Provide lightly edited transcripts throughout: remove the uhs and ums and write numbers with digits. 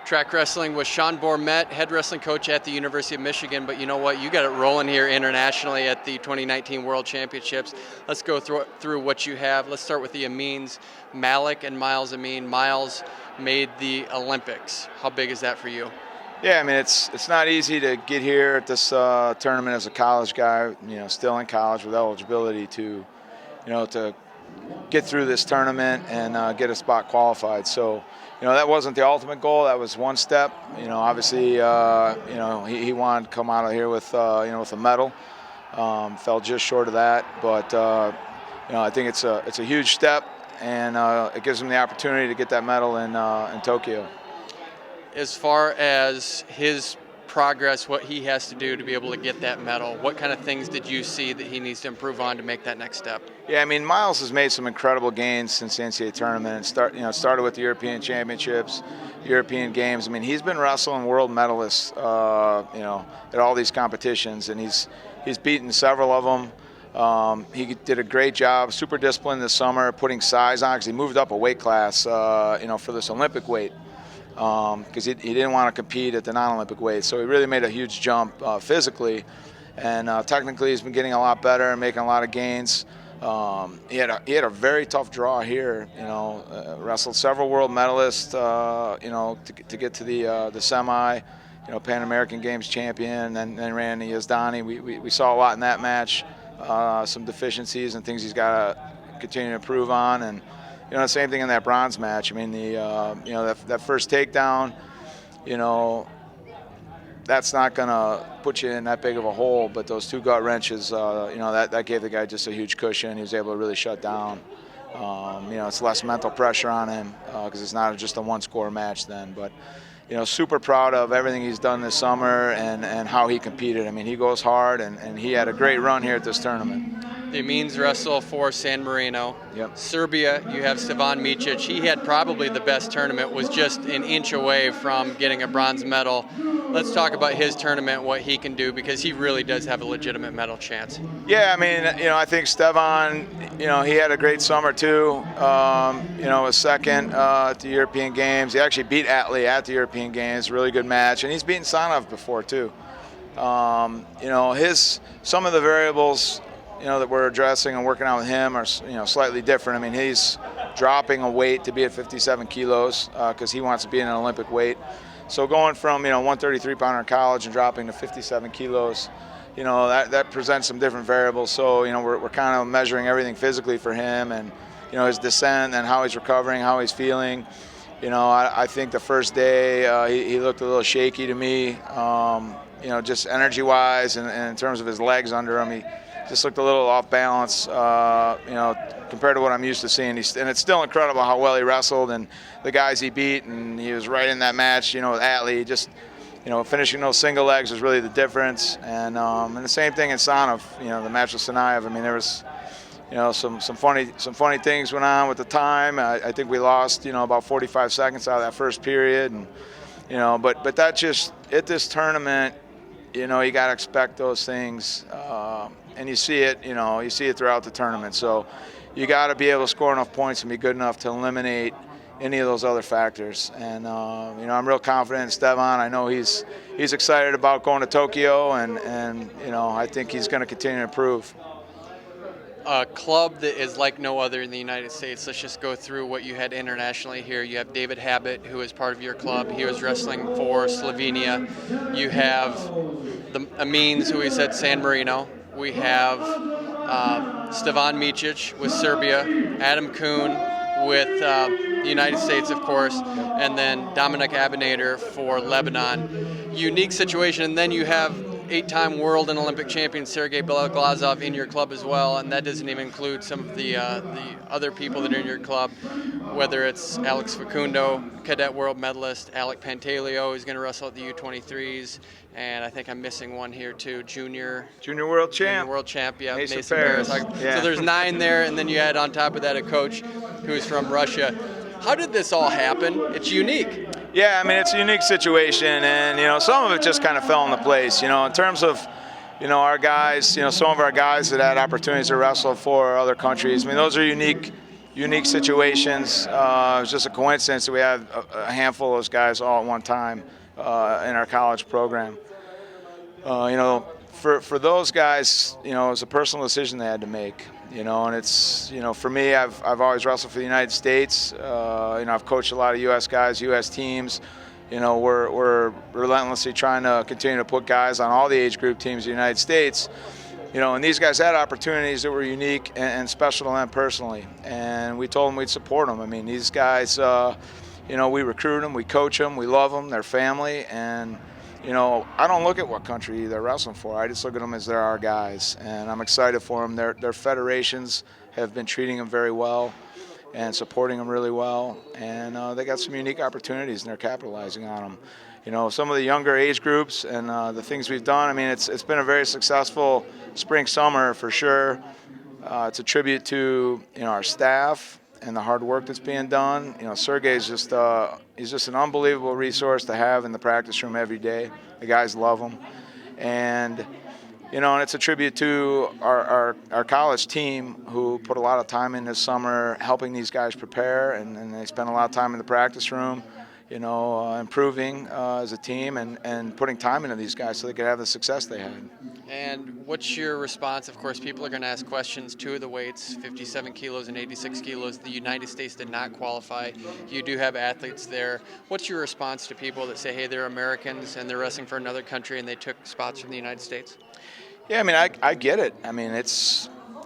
Track Wrestling with Sean Bormet, head wrestling coach at the University of Michigan. But you know what? You got it rolling here internationally at the 2019 World Championships. Let's go through what you have. Let's start with the Amines, Malik and Myles Amin. Myles made the Olympics. How big is that for you? Yeah, I mean, it's not easy to get here at this tournament as a college guy, still in college with eligibility to get through this tournament and get a spot qualified. So, that wasn't the ultimate goal. That was one step. Obviously, he wanted to come out of here with, with a medal. Fell just short of that, but I think it's a huge step, and it gives him the opportunity to get that medal in Tokyo. As far as his progress, what he has to do to be able to get that medal, what kind of things did you see that he needs to improve on to make that next step? Yeah, I mean, Myles has made some incredible gains since the NCAA tournament, and started with the European Championships, European Games. I mean, he's been wrestling world medalists, at all these competitions, and he's beaten several of them. He did a great job, super disciplined this summer, putting size on because he moved up a weight class, for this Olympic weight. Because he didn't want to compete at the non-Olympic weight. So he really made a huge jump physically. And technically he's been getting a lot better and making a lot of gains. He had a very tough draw here, wrestled several world medalists, to get to the semi, Pan American Games champion, and then ran the Yazdani. We saw a lot in that match, some deficiencies and things he's got to continue to improve on. And the same thing in that bronze match. I mean, that first takedown, that's not going to put you in that big of a hole. But those two gut wrenches, that gave the guy just a huge cushion. He was able to really shut down. It's less mental pressure on him because it's not just a one-score match then. But, super proud of everything he's done this summer and how he competed. I mean, he goes hard, and he had a great run here at this tournament. The Amines wrestle for San Marino. Yep. Serbia, you have Stefan Micic. He had probably the best tournament, was just an inch away from getting a bronze medal. Let's talk about his tournament, what he can do, because he really does have a legitimate medal chance. Yeah, I mean, I think Stefan, he had a great summer too. Was second at the European Games. He actually beat Atley at the European Games, really good match, and he's beaten Sanov before too. Some of the variables that we're addressing and working on with him are, slightly different. I mean, he's dropping a weight to be at 57 kilos because he wants to be in an Olympic weight. So going from, 133-pounder in college and dropping to 57 kilos, that presents some different variables. So, we're kind of measuring everything physically for him and, his descent and how he's recovering, how he's feeling. I think the first day he looked a little shaky to me, just energy-wise and in terms of his legs under him. He just looked a little off balance, compared to what I'm used to seeing. And it's still incredible how well he wrestled and the guys he beat, and he was right in that match, with Atley. Just, finishing those single legs was really the difference. And the same thing in Sanov, the match with Sanayev. I mean, there was, some funny things went on with the time. I think we lost, about 45 seconds out of that first period, and but that just at this tournament, you got to expect those things. And you see it, throughout the tournament. So you got to be able to score enough points and be good enough to eliminate any of those other factors. And I'm real confident in Stefan. I know he's excited about going to Tokyo, and I think he's going to continue to improve. A club that is like no other in the United States. Let's just go through what you had internationally here. You have David Habit, who is part of your club. He was wrestling for Slovenia. You have the Amines, who is at San Marino. We have Stefan Micic with Serbia, Adam Kuhn with the United States, of course, and then Dominic Abinader for Lebanon. Unique situation, and then you have 8-time world and Olympic champion Sergei Beloglazov in your club as well, and that doesn't even include some of the other people that are in your club, whether it's Alex Facundo, cadet world medalist, Alec Pantaleo, who's going to wrestle at the U23s, and I think I'm missing one here too, junior world champ, yeah, Mason Paris. Yeah. So there's 9 there, and then you add on top of that a coach who's from Russia. How did this all happen? It's unique. Yeah, I mean, it's a unique situation, and, some of it just kind of fell into place, in terms of, our guys, some of our guys that had opportunities to wrestle for other countries. I mean, those are unique unique situations. It was just a coincidence that we had a handful of those guys all at one time in our college program. For those guys, it was a personal decision they had to make. And it's, for me, I've always wrestled for the United States. I've coached a lot of U.S. guys, U.S. teams. We're relentlessly trying to continue to put guys on all the age group teams in the United States. And these guys had opportunities that were unique and special to them personally. And we told them we'd support them. I mean, these guys, we recruit them, we coach them, we love them, they're family. And, I don't look at what country they're wrestling for. I just look at them as they're our guys. And I'm excited for them. Their federations have been treating them very well and supporting them really well. And they got some unique opportunities, and they're capitalizing on them. Some of the younger age groups and the things we've done, I mean, it's been a very successful spring, summer for sure. It's a tribute to, our staff and the hard work that's being done. Sergey's he's just an unbelievable resource to have in the practice room every day. The guys love him. And, and it's a tribute to our college team who put a lot of time in this summer helping these guys prepare, and they spent a lot of time in the practice room, improving as a team and putting time into these guys so they could have the success they had. And what's your response? Of course, people are going to ask questions. Two of the weights, 57 kilos and 86 kilos, the United States did not qualify. You do have athletes there. What's your response to people that say, hey, they're Americans and they're wrestling for another country and they took spots from the United States? Yeah, I mean, I get it. I mean,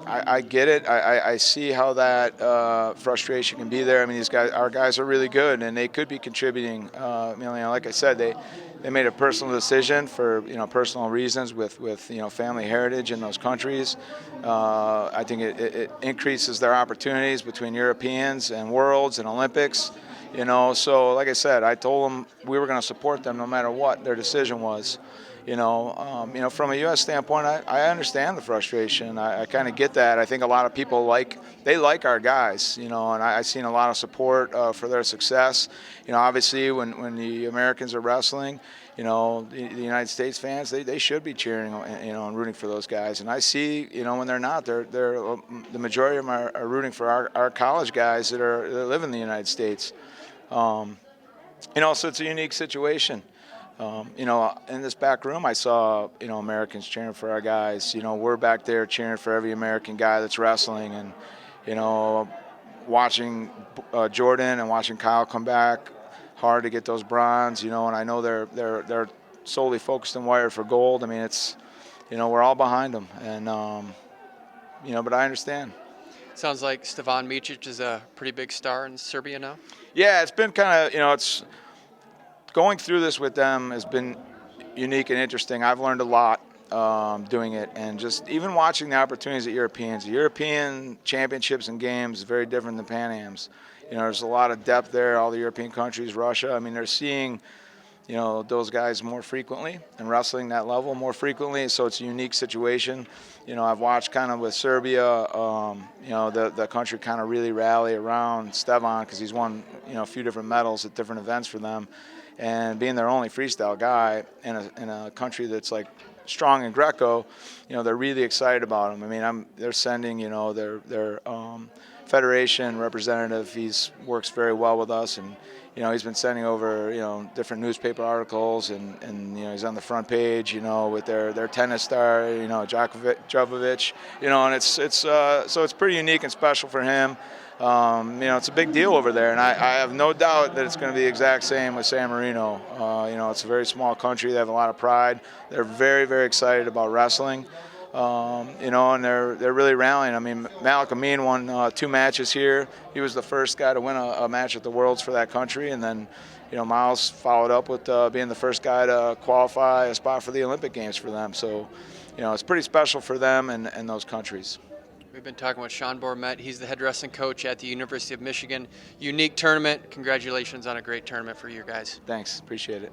I get it. I see how that frustration can be there. I mean, our guys are really good, and they could be contributing. Like I said, they made a personal decision for personal reasons with family heritage in those countries. I think it increases their opportunities between Europeans and Worlds and Olympics. So like I said, I told them we were going to support them no matter what their decision was. From a U.S. standpoint, I understand the frustration. I kind of get that. I think a lot of people like our guys, and I've seen a lot of support for their success. Obviously when the Americans are wrestling, the United States fans, they should be cheering, and rooting for those guys. And I see, when they're not, they're the majority of them are rooting for our college guys that live in the United States. So it's a unique situation. In this back room, I saw, Americans cheering for our guys. We're back there cheering for every American guy that's wrestling, and, watching Jordan and watching Kyle come back hard to get those bronze, and I know they're solely focused and wired for gold. I mean, it's, we're all behind them, and, but I understand. Sounds like Stefan Micic is a pretty big star in Serbia now. Yeah, it's been kind of, it's going through this with them has been unique and interesting. I've learned a lot doing it, and just even watching the opportunities at Europeans. The European championships and games is very different than Pan Am's. There's a lot of depth there, all the European countries, Russia. I mean, they're seeing, those guys more frequently and wrestling that level more frequently, so it's a unique situation. I've watched kind of with Serbia, the country kind of really rally around Stefan because he's won, a few different medals at different events for them. And being their only freestyle guy in a country that's like strong in Greco, they're really excited about him. I mean, they're sending, their federation representative. He's works very well with us, and he's been sending over different newspaper articles, and he's on the front page, with their tennis star, Djokovic, and it's so it's pretty unique and special for him. It's a big deal over there, and I have no doubt that it's going to be the exact same with San Marino. It's a very small country. They have a lot of pride. They're very, very excited about wrestling, and they're really rallying. I mean, Malik Amin won 2 matches here. He was the first guy to win a match at the Worlds for that country, and then Myles followed up with being the first guy to qualify a spot for the Olympic Games for them. So, it's pretty special for them and those countries. We've been talking with Sean Bormet. He's the head wrestling coach at the University of Michigan. Unique tournament. Congratulations on a great tournament for you guys. Thanks. Appreciate it.